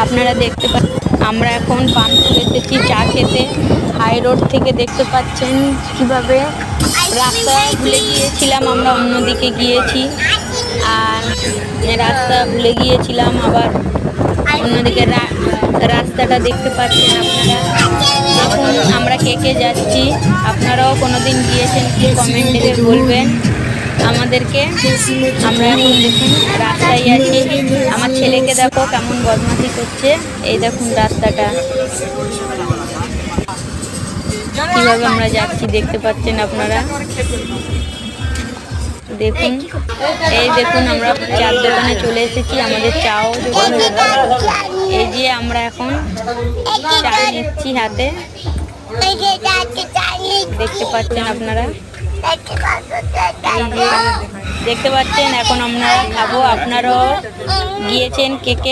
আপনারা দেখতে পাচ্ছেন আমরা এখন পানপুর এসেছি চা খেতে। হাই রোড থেকে দেখতে পাচ্ছেন কিভাবে রাস্তা ভুলে গিয়েছিলাম, আমরা অন্যদিকে গিয়েছি আর রাস্তা ভুলে গিয়েছিলাম আবার অন্যদিকে রাস্তাটা দেখতে পাচ্ছেন আপনারা। দেখুন আমরা কে কে যাচ্ছি, আপনারাও কোনোদিন গিয়েছেন কি কমেন্টে বলবেন আমাদেরকে। আমরা এখন দেখুন রাস্তায় আছি, আমার ছেলেকে দেখো কেমন বদমাশি করছে। এই দেখুন রাস্তাটা কিভাবে আমরা যাচ্ছি দেখতে পাচ্ছেন আপনারা। দেখুন এই দেখুন আমরা চার দোকানে চলে এসেছি, আমাদের চাও এই যে আমরা এখন চা নিচ্ছি হাতে, দেখতে পাচ্ছেন আপনারা। এই যে দেখতে পাচ্ছেন এখন আমরা খাবো, আপনারাও গিয়েছেন কে কে।